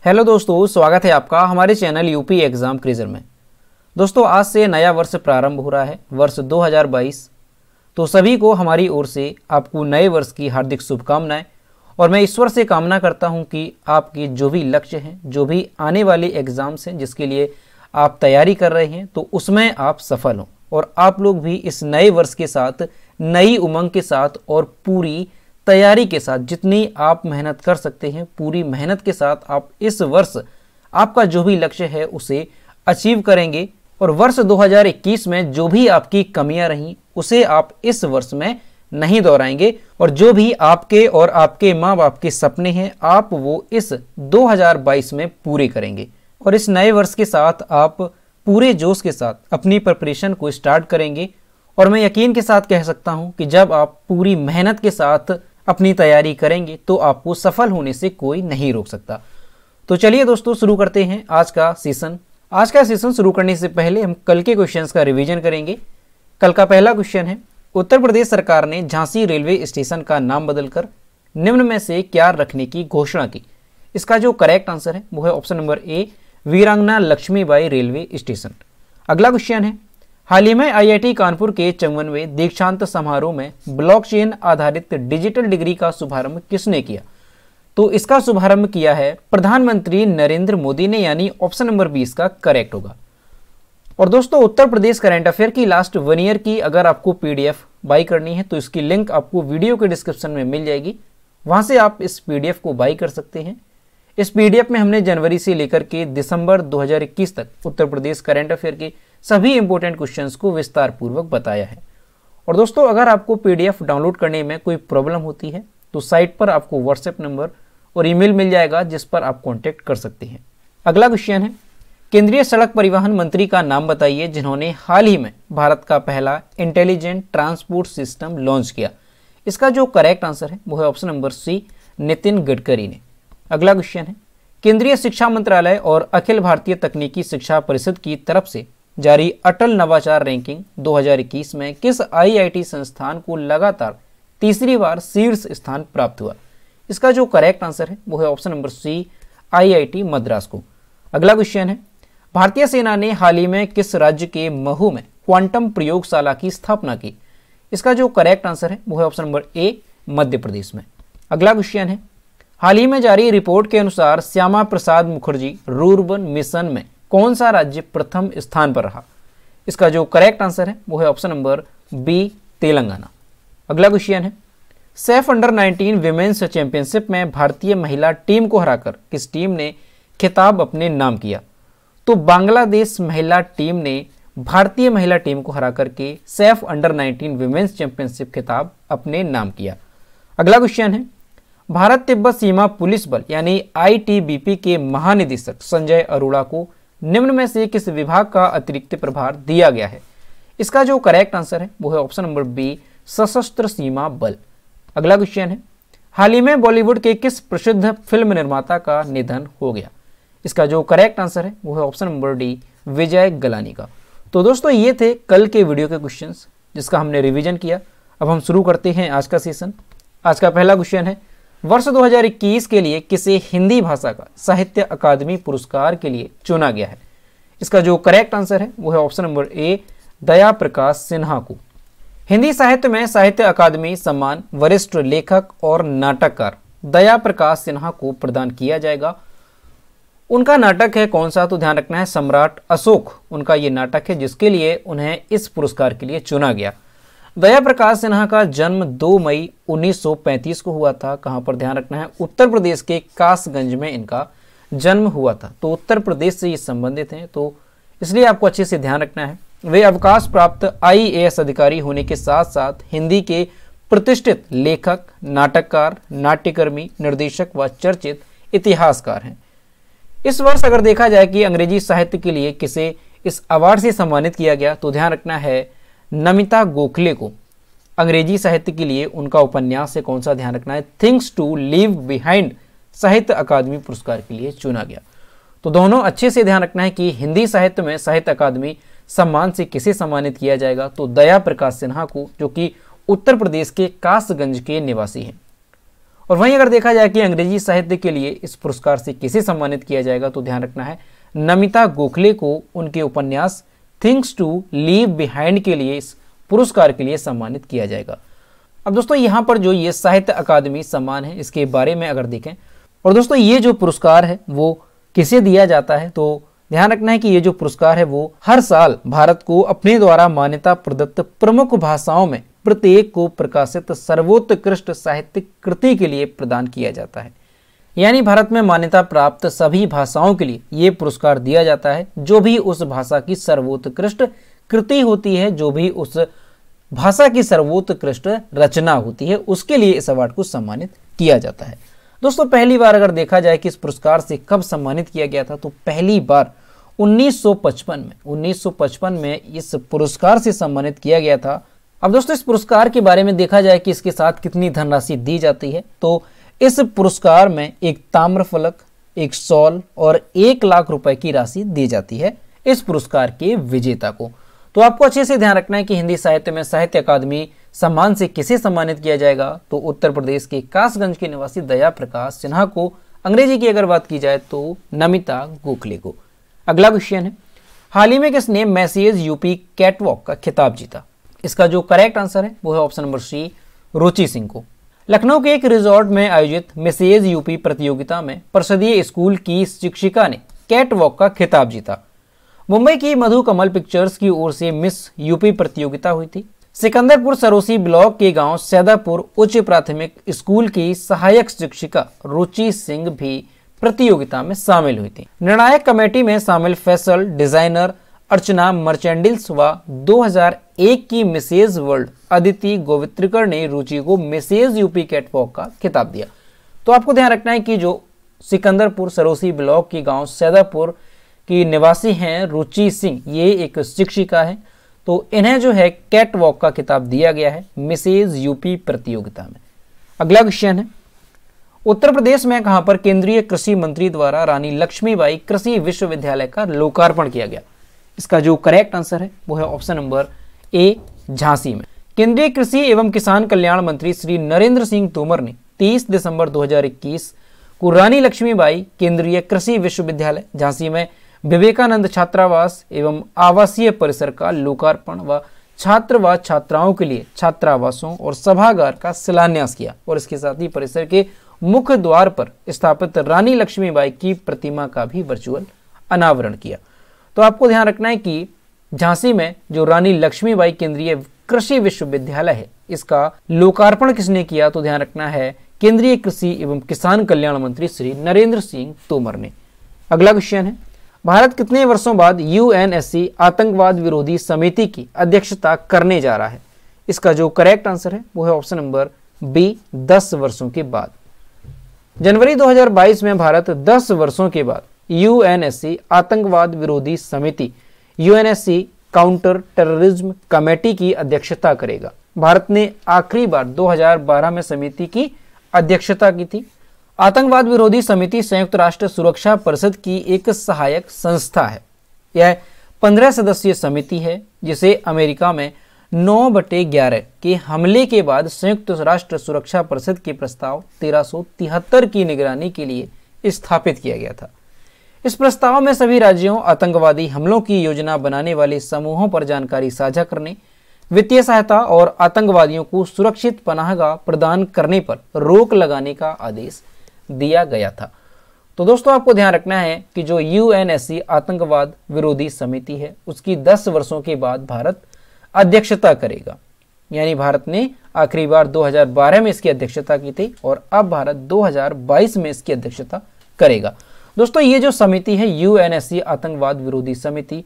Hello दोस्तों, स्वागत है आपका हमारे चैनल यूपी एग्जाम क्विज़र में। दोस्तों, आज से नया वर्ष प्रारंभ हो रहा है, वर्ष 2022। तो सभी को हमारी ओर से आपको नए वर्ष की हार्दिक शुभकामनाएं। और मैं ईश्वर से कामना करता हूं कि आपके जो भी लक्ष्य हैं, जो भी आने वाले एग्ज़ाम्स हैं जिसके लिए आप तैयारी कर रहे हैं, तो उसमें आप सफल हों और आप लोग भी इस नए वर्ष के साथ नई उमंग के साथ और पूरी तैयारी के साथ जितनी आप मेहनत कर सकते हैं, पूरी मेहनत के साथ आप इस वर्ष आपका जो भी लक्ष्य है उसे अचीव करेंगे। और वर्ष 2021 में जो भी आपकी कमियां रहीं उसे आप इस वर्ष में नहीं दोहराएंगे और जो भी आपके और आपके माँ बाप के सपने हैं आप वो इस 2022 में पूरे करेंगे। और इस नए वर्ष के साथ आप पूरे जोश के साथ अपनी प्रिपरेशन को स्टार्ट करेंगे। और मैं यकीन के साथ कह सकता हूं कि जब आप पूरी मेहनत के साथ अपनी तैयारी करेंगे तो आपको सफल होने से कोई नहीं रोक सकता। तो चलिए दोस्तों, शुरू करते हैं आज का सेशन। आज का सेशन शुरू करने से पहले हम कल के क्वेश्चंस का रिवीजन करेंगे। कल का पहला क्वेश्चन है, उत्तर प्रदेश सरकार ने झांसी रेलवे स्टेशन का नाम बदलकर निम्न में से क्या रखने की घोषणा की। इसका जो करेक्ट आंसर है वो है ऑप्शन नंबर ए, वीरांगना लक्ष्मीबाई रेलवे स्टेशन। अगला क्वेश्चन है, हाल ही में आईआईटी कानपुर के 54वें दीक्षांत समारोह में ब्लॉकचेन आधारित डिजिटल डिग्री का शुभारंभ किसने किया। तो इसका शुभारंभ किया है प्रधानमंत्री नरेंद्र मोदी ने, यानी ऑप्शन नंबर 20 का करेक्ट होगा। और दोस्तों, उत्तर प्रदेश करंट अफेयर की लास्ट 1 ईयर की अगर आपको पीडीएफ बाई करनी है तो इसकी लिंक आपको वीडियो के डिस्क्रिप्शन में मिल जाएगी, वहां से आप इस पीडीएफ को बाई कर सकते हैं। इस पीडीएफ में हमने जनवरी से लेकर के दिसंबर 2021 तक उत्तर प्रदेश करंट अफेयर के सभी इंपॉर्टेंट क्वेश्चंस को विस्तार पूर्वक बताया है। और दोस्तों, अगर आपको पीडीएफ डाउनलोड करने में कोई प्रॉब्लम होती है तो साइट पर आपको व्हाट्सएप नंबर और ईमेल मिल जाएगा जिस पर आप कॉन्टैक्ट कर सकते हैं। अगला क्वेश्चन है, केंद्रीय सड़क परिवहन मंत्री का नाम बताइए जिन्होंने हाल ही में भारत का पहला इंटेलिजेंट ट्रांसपोर्ट सिस्टम लॉन्च किया। इसका जो करेक्ट आंसर है वो है option number C, Nitin Gadkari ने। अगला क्वेश्चन है, केंद्रीय शिक्षा मंत्रालय और अखिल भारतीय तकनीकी शिक्षा परिषद की तरफ से जारी अटल नवाचार रैंकिंग 2021 में किस आईआईटी संस्थान को लगातार तीसरी बार शीर्ष स्थान प्राप्त हुआ। इसका जो करेक्ट आंसर है वो है option number C, IIT Madras को। अगला क्वेश्चन है, भारतीय सेना ने हाल ही में किस राज्य के महू में क्वांटम प्रयोगशाला की स्थापना की। इसका जो करेक्ट आंसर है वो है option number A, Madhya Pradesh में। अगला क्वेश्चन है, हाल ही में जारी रिपोर्ट के अनुसार श्यामा प्रसाद मुखर्जी रूर्बन मिशन में कौन सा राज्य प्रथम स्थान पर रहा। इसका जो करेक्ट आंसर है वो है ऑप्शन नंबर बी, तेलंगाना। अगला क्वेश्चन है, सैफ अंडर 19 विमेन्स चैंपियनशिप में भारतीय महिला टीम को हराकर किस टीम ने खिताब अपने नाम किया। तो बांग्लादेश महिला टीम ने भारतीय महिला टीम को हरा करके सैफ अंडर 19 विमेन्स चैंपियनशिप खिताब अपने नाम किया। अगला क्वेश्चन है, भारत तिब्बत सीमा पुलिस बल यानी आईटीबीपी के महानिदेशक संजय अरोड़ा को निम्न में से किस विभाग का अतिरिक्त प्रभार दिया गया है। इसका जो करेक्ट आंसर है वो है ऑप्शन नंबर बी, सशस्त्र सीमा बल। अगला क्वेश्चन है, हाल ही में बॉलीवुड के किस प्रसिद्ध फिल्म निर्माता का निधन हो गया। इसका जो करेक्ट आंसर है वो है ऑप्शन नंबर डी, विजय गलानी का। तो दोस्तों, ये थे कल के वीडियो के क्वेश्चंस जिसका हमने रिवीजन किया। अब हम शुरू करते हैं आज का सेशन। आज का पहला क्वेश्चन है, वर्ष 2021 के लिए किसे हिंदी भाषा का साहित्य अकादमी पुरस्कार के लिए चुना गया है। इसका जो करेक्ट आंसर है वो है ऑप्शन नंबर ए, दया प्रकाश सिन्हा को। हिंदी साहित्य में साहित्य अकादमी सम्मान वरिष्ठ लेखक और नाटककार दया प्रकाश सिन्हा को प्रदान किया जाएगा। उनका नाटक है कौन सा, तो ध्यान रखना है सम्राट अशोक उनका ये नाटक है जिसके लिए उन्हें इस पुरस्कार के लिए चुना गया। दया प्रकाश सिन्हा का जन्म 2 मई 1935 को हुआ था। कहां पर, ध्यान रखना है उत्तर प्रदेश के कासगंज में इनका जन्म हुआ था। तो उत्तर प्रदेश से ये संबंधित हैं, तो इसलिए आपको अच्छे से ध्यान रखना है। वे अवकाश प्राप्त आईएएस अधिकारी होने के साथ साथ हिंदी के प्रतिष्ठित लेखक, नाटककार, नाट्यकर्मी, निर्देशक व चर्चित इतिहासकार हैं। इस वर्ष अगर देखा जाए कि अंग्रेजी साहित्य के लिए किसे इस अवार्ड से सम्मानित किया गया, तो ध्यान रखना है नमिता गोखले को। अंग्रेजी साहित्य के लिए उनका उपन्यास है कौन सा, ध्यान रखना है थिंग्स टू लीव बिहाइंड, साहित्य अकादमी पुरस्कार के लिए चुना गया। तो दोनों अच्छे से ध्यान रखना है कि हिंदी साहित्य में साहित्य अकादमी सम्मान से किसे सम्मानित किया जाएगा, तो दया प्रकाश सिन्हा को, जो कि उत्तर प्रदेश के कासगंज के निवासी हैं। और वहीं अगर देखा जाए कि अंग्रेजी साहित्य के लिए इस पुरस्कार से किसे सम्मानित किया जाएगा, तो ध्यान रखना है नमिता गोखले को उनके उपन्यास थिंग्स टू लीव बिहाइंड के लिए इस पुरस्कार के लिए सम्मानित किया जाएगा। अब दोस्तों यहाँ पर जो ये साहित्य अकादमी सम्मान है इसके बारे में अगर देखें, और दोस्तों ये जो पुरस्कार है वो किसे दिया जाता है, तो ध्यान रखना है कि ये जो पुरस्कार है वो हर साल भारत को अपने द्वारा मान्यता प्रदत्त प्रमुख भाषाओं में प्रत्येक को प्रकाशित सर्वोत्कृष्ट साहित्यिक कृति के लिए प्रदान किया जाता है। यानी भारत में मान्यता प्राप्त सभी भाषाओं के लिए ये पुरस्कार दिया जाता है। जो भी उस भाषा की सर्वोत्कृष्ट कृति होती है, जो भी उस भाषा की सर्वोत्कृष्ट रचना होती है, उसके लिए इस अवार्ड को सम्मानित किया जाता है। दोस्तों पहली बार अगर देखा जाए कि इस पुरस्कार से कब सम्मानित किया गया था, तो पहली बार 1955 में इस पुरस्कार से सम्मानित किया गया था। अब दोस्तों इस पुरस्कार के बारे में देखा जाए कि इसके साथ कितनी धनराशि दी जाती है, तो इस पुरस्कार में एक ताम्र फलक, एक शॉल और 1 लाख रुपए की राशि दी जाती है इस पुरस्कार के विजेता को। तो आपको अच्छे से ध्यान रखना है कि हिंदी साहित्य में साहित्य अकादमी सम्मान से किसे सम्मानित किया जाएगा, तो उत्तर प्रदेश के कासगंज के निवासी दया प्रकाश सिन्हा को, अंग्रेजी की अगर बात की जाए तो नमिता गोखले को। अगला क्वेश्चन है, हाल ही में किसने मैसेज यूपी कैटवॉक का खिताब जीता? इसका जो करेक्ट आंसर है वो है ऑप्शन नंबर सी, रुचि सिंह को। लखनऊ के एक रिजॉर्ट में आयोजित मैसेज यूपी प्रतियोगिता में परिषदीय स्कूल की शिक्षिका ने कैटवॉक का खिताब जीता। मुंबई की मधु कमल पिक्चर्स की ओर से मिस यूपी प्रतियोगिता हुई थी। सिकंदरपुर सरोसी ब्लॉक के गांव सैदापुर उच्च प्राथमिक स्कूल की सहायक शिक्षिका रुचि सिंह भी प्रतियोगिता में शामिल हुई थी। निर्णायक कमेटी में शामिल फैसल डिजाइनर अर्चना मर्चेंडिल्स व 2001 की मिसेज वर्ल्ड अदिति गोवित्रिकर ने रुचि को मिसेज यूपी कैटवॉक का खिताब दिया। तो आपको ध्यान रखना है कि जो सिकंदरपुर सरोसी ब्लॉक की गांव सैदापुर की निवासी हैं रुचि सिंह, ये एक शिक्षिका है, तो इन्हें जो है कैटवॉक का खिताब दिया गया है मिसेज यूपी प्रतियोगिता में। अगला क्वेश्चन है, उत्तर प्रदेश में कहां पर केंद्रीय कृषि मंत्री द्वारा रानी लक्ष्मीबाई कृषि विश्वविद्यालय का लोकार्पण किया गया? इसका जो करेक्ट आंसर है वो है ऑप्शन नंबर ए, झांसी में। केंद्रीय कृषि एवं किसान कल्याण मंत्री श्री नरेंद्र सिंह तोमर ने 30 दिसंबर 2021 को रानी लक्ष्मीबाई केंद्रीय कृषि विश्वविद्यालय झांसी में विवेकानंद छात्रावास एवं आवासीय परिसर का लोकार्पण व छात्र व छात्राओं के लिए छात्रावासों और सभागार का शिलान्यास किया और इसके साथ ही परिसर के मुख्य द्वार पर स्थापित रानी लक्ष्मीबाई की प्रतिमा का भी वर्चुअल अनावरण किया। तो आपको ध्यान रखना है कि झांसी में जो रानी लक्ष्मीबाई केंद्रीय कृषि विश्वविद्यालय है, इसका लोकार्पण किसने किया? तो ध्यान रखना है केंद्रीय कृषि एवं किसान कल्याण मंत्री श्री नरेंद्र सिंह तोमर ने। अगला क्वेश्चन है, भारत कितने वर्षों बाद यूएनएससी आतंकवाद विरोधी समिति की अध्यक्षता करने जा रहा है? इसका जो करेक्ट आंसर है वो है ऑप्शन नंबर बी, 10 वर्षों के बाद। जनवरी 2022 में भारत 10 वर्षों के बाद यूएनएससी आतंकवाद विरोधी समिति यूएनएससी काउंटर टेररिज्म कमेटी की अध्यक्षता करेगा। भारत ने आखिरी बार 2012 में समिति की अध्यक्षता की थी। आतंकवाद विरोधी समिति संयुक्त राष्ट्र सुरक्षा परिषद की एक सहायक संस्था है। यह 15 सदस्यीय समिति है जिसे अमेरिका में 9/11 के हमले के बाद संयुक्त राष्ट्र सुरक्षा परिषद के प्रस्ताव 1373 की निगरानी के लिए स्थापित किया गया था। इस प्रस्ताव में सभी राज्यों, आतंकवादी हमलों की योजना बनाने वाले समूहों पर जानकारी साझा करने, वित्तीय सहायता और आतंकवादियों को सुरक्षित पनाहगाह प्रदान करने पर रोक लगाने का आदेश दिया गया था। तो दोस्तों आपको ध्यान रखना है कि जो यूएनएससी आतंकवाद विरोधी समिति है उसकी 10 वर्षों के बाद भारत अध्यक्षता करेगा। यानी भारत ने आखिरी बार 2012 में इसकी अध्यक्षता की थी और अब भारत 2022 में इसकी अध्यक्षता करेगा। दोस्तों ये जो समिति है यूएनएससी आतंकवाद विरोधी समिति,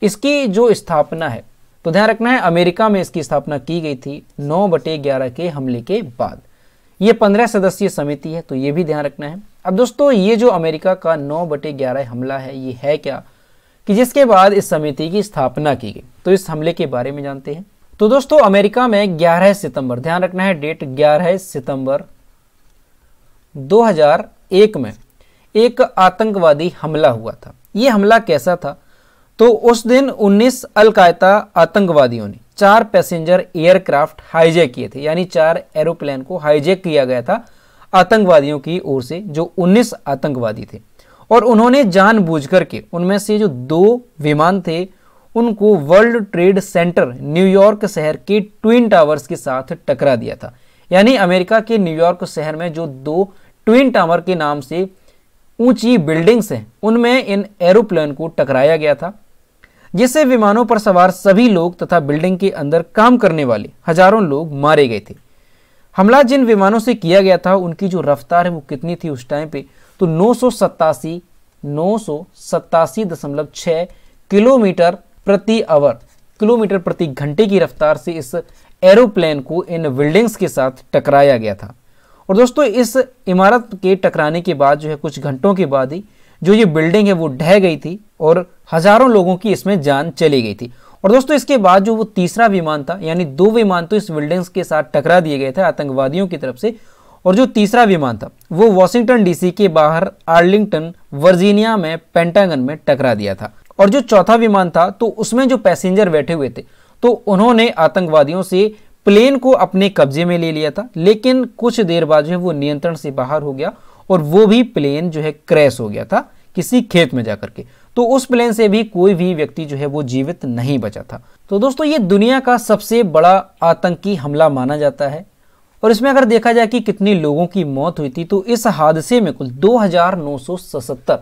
इसकी जो स्थापना है तो ध्यान रखना है अमेरिका में इसकी स्थापना की गई थी 9/11 के हमले के बाद। ये 15 सदस्यीय समिति है, तो ये भी ध्यान रखना है। अब दोस्तों ये जो अमेरिका का 9/11 हमला है ये है क्या, कि जिसके बाद इस समिति की स्थापना की गई। तो इस हमले के बारे में जानते हैं। तो दोस्तों अमेरिका में 11 सितंबर, ध्यान रखना है डेट, 11 सितंबर 2001 में एक आतंकवादी हमला हुआ था। ये हमला कैसा था? तो उस दिन 19 अल-कायदा आतंकवादियों ने 4 पैसेंजर एयरक्राफ्ट हाईजैक किए थे, यानी 4 एरोप्लेन को हाईजैक किया गया था आतंकवादियों की ओर से, जो 19 आतंकवादी थे। और उन्होंने जानबूझकर के उनमें से जो 2 विमान थे उनको वर्ल्ड ट्रेड सेंटर न्यूयॉर्क शहर के ट्विन टावर्स के साथ टकरा दिया था। यानी अमेरिका के न्यूयॉर्क शहर में जो 2 ट्विन टावर के नाम से ऊंची बिल्डिंग्स हैं उनमें इन एरोप्लेन को टकराया गया था, जिससे विमानों पर सवार सभी लोग तथा बिल्डिंग के अंदर काम करने वाले हजारों लोग मारे गए थे। हमला जिन विमानों से किया गया था उनकी जो रफ्तार है वो कितनी थी उस टाइम पे, तो 987.6 किलोमीटर प्रति आवर, किलोमीटर प्रति घंटे की रफ्तार से इस एरोप्लेन को इन बिल्डिंग्स के साथ टकराया गया था। और दोस्तों इस इमारत के टकराने के बाद जो है कुछ घंटों के बाद ही जो ये बिल्डिंग है वो ढह गई थी और हजारों लोगों की इसमें जान चली गई थी। और दोस्तों इसके बाद जो वो तीसरा विमान था, यानी 2 विमान तो इस बिल्डिंग्स के साथ टकरा दिए गए थे आतंकवादियों की तरफ से, और जो तीसरा विमान था वो वॉशिंगटन डीसी के बाहर आर्लिंगटन वर्जीनिया में पेंटागन में टकरा दिया था। और जो चौथा विमान था तो उसमें जो पैसेंजर बैठे हुए थे तो उन्होंने आतंकवादियों से प्लेन को अपने कब्जे में ले लिया था, लेकिन कुछ देर बाद जो है वो नियंत्रण से बाहर हो गया और वो भी प्लेन जो है क्रैश हो गया था किसी खेत में जाकर के। तो उस प्लेन से भी कोई भी व्यक्ति जो है वो जीवित नहीं बचा था। तो दोस्तों ये दुनिया का सबसे बड़ा आतंकी हमला माना जाता है। और इसमें अगर देखा जाए कि कितनी लोगों की मौत हुई थी तो इस हादसे में कुल 2977,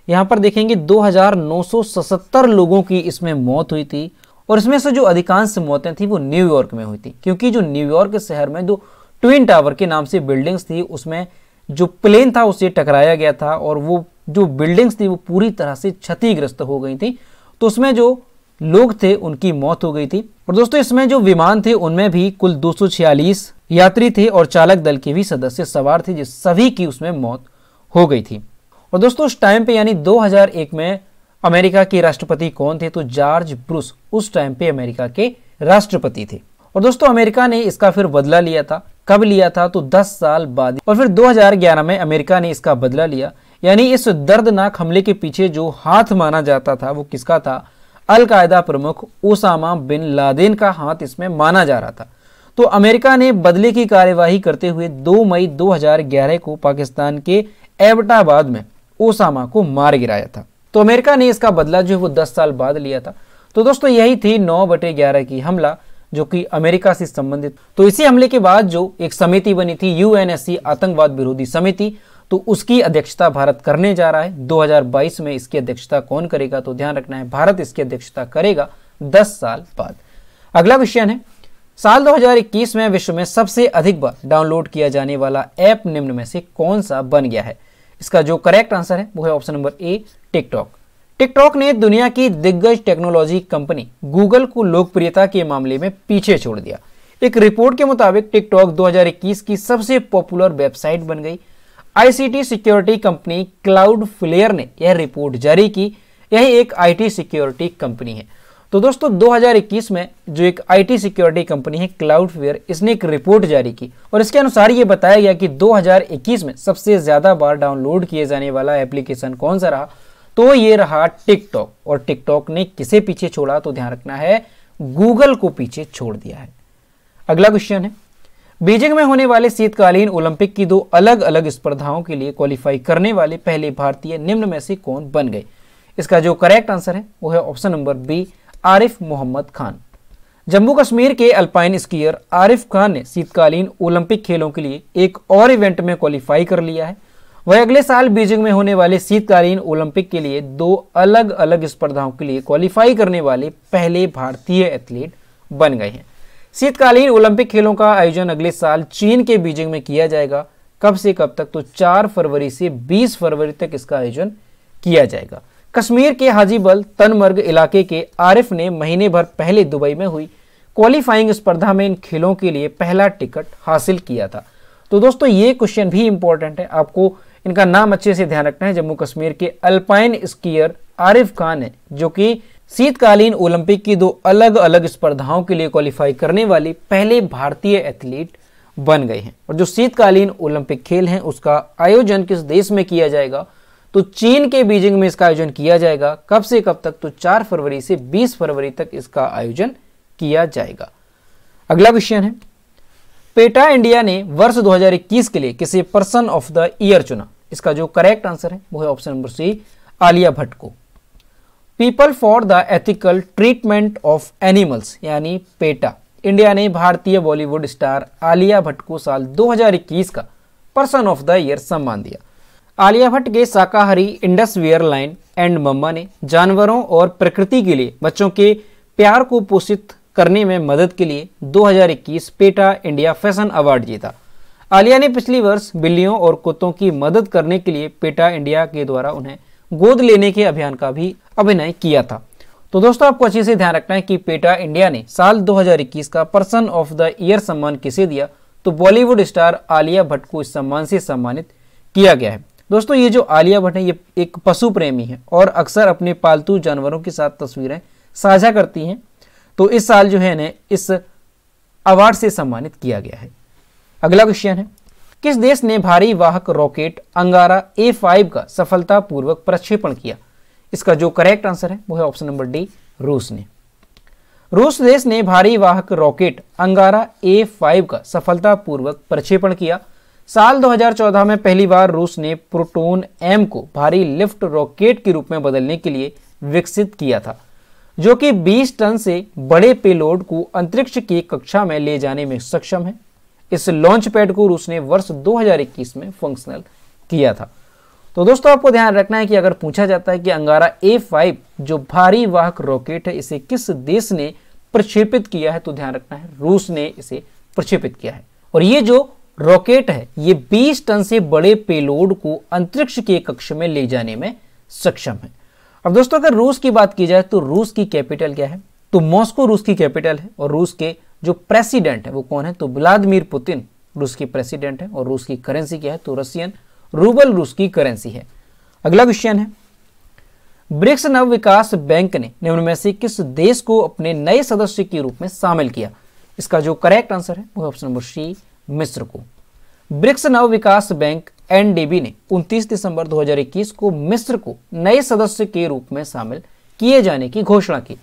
यहाँ पर देखेंगे 2977 लोगों की इसमें मौत हुई थी। और इसमें से जो अधिकांश मौतें थी वो न्यूयॉर्क में हुई थी, क्योंकि जो न्यूयॉर्क शहर में जो ट्विन टावर के नाम से बिल्डिंग्स थी उसमें जो प्लेन था उसे टकराया गया था और वो जो बिल्डिंग्स थी वो पूरी तरह से क्षतिग्रस्त हो गई थी। तो उसमें जो लोग थे उनकी मौत हो गई थी। और दोस्तों इसमें जो विमान थे उनमें भी कुल 246 यात्री थे और चालक दल के भी सदस्य सवार थे, जिस सभी की उसमें मौत हो गई थी। और दोस्तों उस टाइम पे यानी 2001 में अमेरिका के राष्ट्रपति कौन थे, तो जॉर्ज बुश उस टाइम पे अमेरिका के राष्ट्रपति थे। और दोस्तों अमेरिका ने इसका फिर बदला लिया था। कब लिया था, तो 10 साल बाद। और फिर 2011 में अमेरिका ने इसका बदला लिया। यानी इस दर्दनाक हमले के पीछे जो हाथ माना जाता था वो किसका था, अल कायदा प्रमुख ओसामा बिन लादेन का हाथ इसमें माना जा रहा था। तो अमेरिका ने बदले की कार्यवाही करते हुए 2 मई 2011 को पाकिस्तान के एबटाबाद में ओसामा को मार गिराया था। तो अमेरिका ने इसका बदला जो है वो 10 साल बाद लिया था। तो दोस्तों यही थी 9/11 की हमला जो कि अमेरिका से संबंधित। तो इसी हमले के बाद जो एक समिति बनी थी UNSC आतंकवाद विरोधी समिति, तो उसकी अध्यक्षता भारत करने जा रहा है। 2022 में इसकी अध्यक्षता कौन करेगा, तो ध्यान रखना है भारत इसकी अध्यक्षता करेगा 10 साल बाद। अगला क्वेश्चन है, साल 2021 में विश्व में सबसे अधिक बार डाउनलोड किया जाने वाला ऐप निम्न में से कौन सा बन गया है। इसका जो करेक्ट आंसर है वो है option number A, TikTok. TikTok ने दुनिया की दिग्गज टेक्नोलॉजी कंपनी गूगल को लोकप्रियता के मामले में पीछे छोड़ दिया। एक रिपोर्ट के मुताबिक टिकटॉक 2021 की सबसे पॉपुलर वेबसाइट बन गई। ICT सिक्योरिटी कंपनी क्लाउडफ्लेयर ने यह रिपोर्ट जारी की। यह एक IT सिक्योरिटी कंपनी है। तो दोस्तों 2021 में जो एक IT सिक्योरिटी कंपनी है क्लाउडफ्लेयर, इसने एक रिपोर्ट जारी की और इसके अनुसार ये बताया गया कि 2021 में सबसे ज्यादा बार डाउनलोड किए जाने वाला एप्लीकेशन कौन सा रहा, तो ये रहा टिकटॉक। और टिकटॉक ने किसे पीछे छोड़ा, तो ध्यान रखना है गूगल को पीछे छोड़ दिया है। अगला क्वेश्चन है, बीजिंग में होने वाले शीतकालीन ओलंपिक की 2 अलग अलग स्पर्धाओं के लिए क्वालिफाई करने वाले पहले भारतीय निम्न में से कौन बन गए। इसका जो करेक्ट आंसर है वो है option number B, Arif Mohammad Khan. Jammu Kashmir के अल्पाइन स्कीयर आरिफ खान ने शीतकालीन ओलंपिक खेलों के लिए एक और इवेंट में क्वालिफाई कर लिया है। वह अगले साल बीजिंग में होने वाले शीतकालीन ओलंपिक के लिए 2 अलग अलग स्पर्धाओं के लिए क्वालिफाई करने वाले पहले भारतीय एथलीट बन गए हैं। शीतकालीन ओलंपिक खेलों का आयोजन अगले साल चीन के बीजिंग में किया जाएगा। कब से कब तक, तो 4 फरवरी से 20 फरवरी तक इसका आयोजन किया जाएगा। कश्मीर के हाजीबल तनमर्ग इलाके के आरिफ ने महीने भर पहले दुबई में हुई क्वालिफाइंग स्पर्धा में इन खेलों के लिए पहला टिकट हासिल किया था। तो दोस्तों ये क्वेश्चन भी इंपॉर्टेंट है, आपको इनका नाम अच्छे से ध्यान रखना है। जम्मू कश्मीर के अल्पाइन स्कीयर आरिफ खान है जो कि शीतकालीन ओलंपिक की 2 अलग अलग स्पर्धाओं के लिए क्वालिफाई करने वाले पहले भारतीय एथलीट बन गए हैं। और जो शीतकालीन ओलंपिक खेल हैं उसका आयोजन किस देश में किया जाएगा, तो चीन के बीजिंग में इसका आयोजन किया जाएगा। कब से कब तक, तो 4 फरवरी से 20 फरवरी तक इसका आयोजन किया जाएगा। अगला क्वेश्चन है, पेटा इंडिया ने वर्ष 2021 के लिए किसे पर्सन ऑफ द ईयर चुना? इसका जो करेक्ट आंसर है वो है option number C, Alia Bhatt को। People for the ethical treatment of animals यानी पेटा इंडिया ने भारतीय बॉलीवुड स्टार आलिया भट्ट को साल 2021 का पर्सन ऑफ द ईयर सम्मान दिया। आलिया भट्ट के शाकाहारी इंडस वेयर लाइन एंड मम्मा ने जानवरों और प्रकृति के लिए बच्चों के प्यार को पोषित करने में मदद के लिए 2021 पेटा इंडिया फैशन अवार्ड जीता। आलिया ने पिछली वर्ष बिल्लियों और कुत्तों की मदद करने के लिए पेटा इंडिया के द्वारा उन्हें गोद लेने के अभियान का भी अभिनय किया था। तो दोस्तों आपको अच्छे से ध्यान रखना है कि पेटा इंडिया ने साल 2021 का पर्सन ऑफ द ईयर सम्मान किसे दिया? तो बॉलीवुड स्टार आलिया भट्ट को इस सम्मान से सम्मानित किया गया है। दोस्तों ये जो आलिया भट्ट है ये एक पशु प्रेमी है और अक्सर अपने पालतू जानवरों के साथ तस्वीरें साझा करती हैं। तो इस साल जो है इन्हें इस अवार्ड से सम्मानित किया गया है। अगला क्वेश्चन है, किस देश ने भारी वाहक रॉकेट अंगारा A5 का सफलतापूर्वक प्रक्षेपण किया? इसका जो करेक्ट आंसर है वो है ऑप्शन नंबर डी, रूस ने। रूस देश ने भारी वाहक रॉकेट अंगारा A5 का सफलतापूर्वक प्रक्षेपण किया। साल 2014 में पहली बार रूस ने प्रोटॉन M को भारी लिफ्ट रॉकेट के रूप में बदलने के लिए विकसित किया था, जो कि 20 टन से बड़े पेलोड को अंतरिक्ष की कक्षा में ले जाने में सक्षम है। इस लॉन्च पैड को रूस ने वर्ष 2021 में फंक्शनल किया था। तो दोस्तों आपको ध्यान रखना है कि अगर पूछा जाता है कि अंगारा A5 जो भारी वाहक रॉकेट है इसे किस देश ने प्रक्षेपित किया है, तो ध्यान रखना है रूस ने इसे प्रक्षेपित किया है। और ये जो रॉकेट है ये 20 टन से बड़े पेलोड को अंतरिक्ष के कक्ष में ले जाने में सक्षम है। अब दोस्तों अगर रूस की बात की जाए तो रूस की कैपिटल क्या है? तो मॉस्को रूस की कैपिटल है। और रूस के जो प्रेसिडेंट है वो कौन है? तो व्लादिमीर पुतिन रूस के प्रेसिडेंट है। और रूस की करेंसी क्या है? तो रशियन रूबल रूस की करेंसी है। अगला क्वेश्चन है, ब्रिक्स नव विकास बैंक ने निम्न में से किस देश को अपने नए सदस्य के रूप में शामिल किया? इसका जो करेक्ट आंसर है वो ऑप्शन नंबर सी, मिस्र को। ब्रिक्स नव विकास बैंक NDB ने 29 दिसंबर 2021 को मिस्र को नए सदस्य के रूप में शामिल किए जाने की घोषणा की।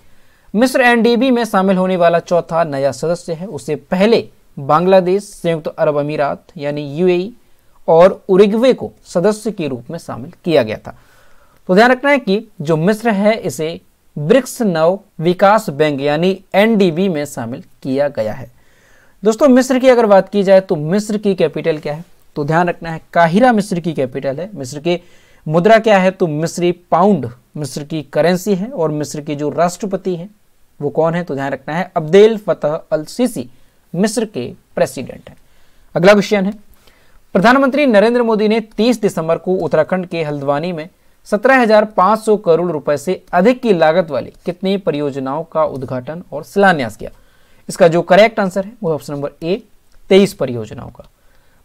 मिस्र NDB में शामिल होने वाला चौथा नया सदस्य है। उससे पहले बांग्लादेश, संयुक्त अरब अमीरात यानी UAE और उरुग्वे को सदस्य के रूप में शामिल किया गया था। तो ध्यान रखना है कि जो मिस्र है इसे ब्रिक्स नव विकास बैंक यानी NDB में शामिल किया गया है। दोस्तों मिस्र की अगर बात की जाए तो मिस्र की कैपिटल क्या है? तो ध्यान रखना है काहिरा मिस्र की कैपिटल है। मिस्र की मुद्रा क्या है? तो मिस्री पाउंड मिस्र की करेंसी है। और मिस्र के जो राष्ट्रपति हैं वो कौन है? तो ध्यान रखना है अब्देल फतह अल सीसी मिस्र के प्रेसिडेंट हैं। अगला क्वेश्चन है, प्रधानमंत्री नरेंद्र मोदी ने 30 दिसंबर को उत्तराखंड के हल्द्वानी में 17,500 करोड़ रुपए से अधिक की लागत वाली कितनी परियोजनाओं का उद्घाटन और शिलान्यास किया? इसका जो करेक्ट आंसर है वो ऑप्शन नंबर ए, 23 परियोजनाओं का।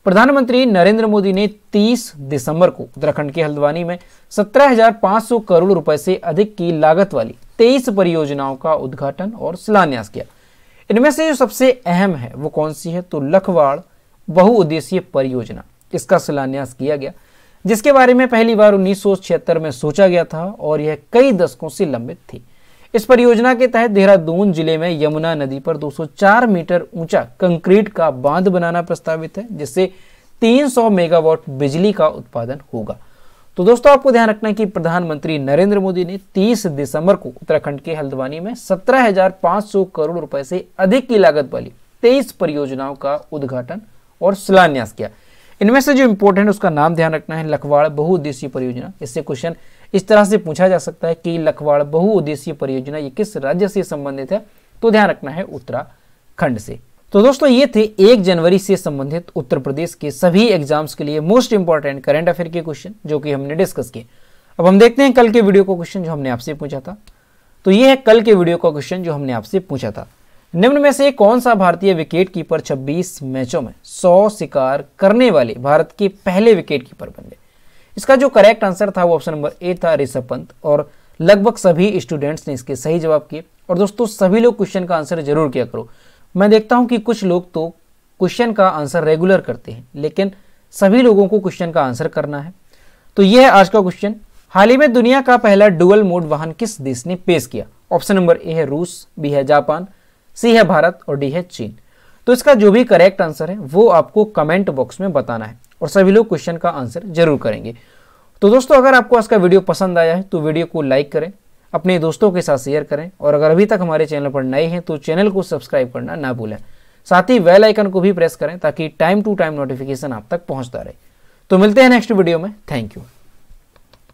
प्रधानमंत्री नरेंद्र मोदी ने 30 दिसंबर को उत्तराखंड के हल्द्वानी में 17,500 करोड़ रुपए से अधिक की लागत वाली 23 परियोजनाओं का उद्घाटन और शिलान्यास किया। इनमें से जो सबसे अहम है वो कौन सी है? तो लखवाड़ बहुउद्देशीय परियोजना, इसका शिलान्यास किया गया, जिसके बारे में पहली बार 1976 में सोचा गया था और यह कई दशकों से लंबित थी। इस परियोजना के तहत देहरादून जिले में यमुना नदी पर 204 मीटर ऊंचा कंक्रीट का बांध बनाना प्रस्तावित है, जिससे 300 मेगावाट बिजली का उत्पादन होगा। तो दोस्तों आपको ध्यान रखना है कि प्रधानमंत्री नरेंद्र मोदी ने 30 दिसंबर को उत्तराखंड के हल्द्वानी में 17,500 करोड़ रुपए से अधिक की लागत वाली 23 परियोजनाओं का उद्घाटन और शिलान्यास किया। इनमें से जो इंपॉर्टेंट उसका नाम ध्यान रखना है, लखवाड़ बहुउद्देशीय परियोजना। इससे क्वेश्चन इस तरह से पूछा जा सकता है कि लखवाड़ बहुउद्देशीय परियोजना ये किस राज्य से संबंधित है? तो ध्यान रखना है उत्तराखंड से। तो दोस्तों ये थे 1 जनवरी से संबंधित उत्तर प्रदेश के सभी एग्जाम्स के लिए मोस्ट इंपॉर्टेंट करंट अफेयर के क्वेश्चन जो कि हमने डिस्कस किए। अब हम देखते हैं कल के वीडियो का क्वेश्चन जो हमने आपसे पूछा था। तो ये है कल के वीडियो का क्वेश्चन जो हमने आपसे पूछा था, निम्न में से कौन सा भारतीय विकेट कीपर 26 मैचों में 100 शिकार करने वाले भारत के पहले विकेट कीपर बन गए? इसका जो करेक्ट आंसर था वो ऑप्शन नंबर ए था, ऋषभ पंत। और लगभग सभी स्टूडेंट्स ने इसके सही जवाब किए। और दोस्तों सभी लोग क्वेश्चन का आंसर जरूर किया करो। मैं देखता हूं कि कुछ लोग तो क्वेश्चन का आंसर रेगुलर करते हैं, लेकिन सभी लोगों को क्वेश्चन का आंसर करना है। तो यह है आज का क्वेश्चन, हाल ही में दुनिया का पहला डुअल मोड वाहन किस देश ने पेश किया? ऑप्शन नंबर ए है रूस, बी है जापान, सी है भारत और डी है चीन। तो इसका जो भी करेक्ट आंसर है वो आपको कमेंट बॉक्स में बताना है और सभी लोग क्वेश्चन का आंसर जरूर करेंगे। तो दोस्तों अगर आपको आज का वीडियो पसंद आया है तो वीडियो को लाइक करें, अपने दोस्तों के साथ शेयर करें और अगर अभी तक हमारे चैनल पर नए हैं तो चैनल को सब्सक्राइब करना ना भूलें। साथ ही बेल आइकन को भी प्रेस करें ताकि टाइम टू टाइम नोटिफिकेशन आप तक पहुंचता रहे। तो मिलते हैं नेक्स्ट वीडियो में। Thank you.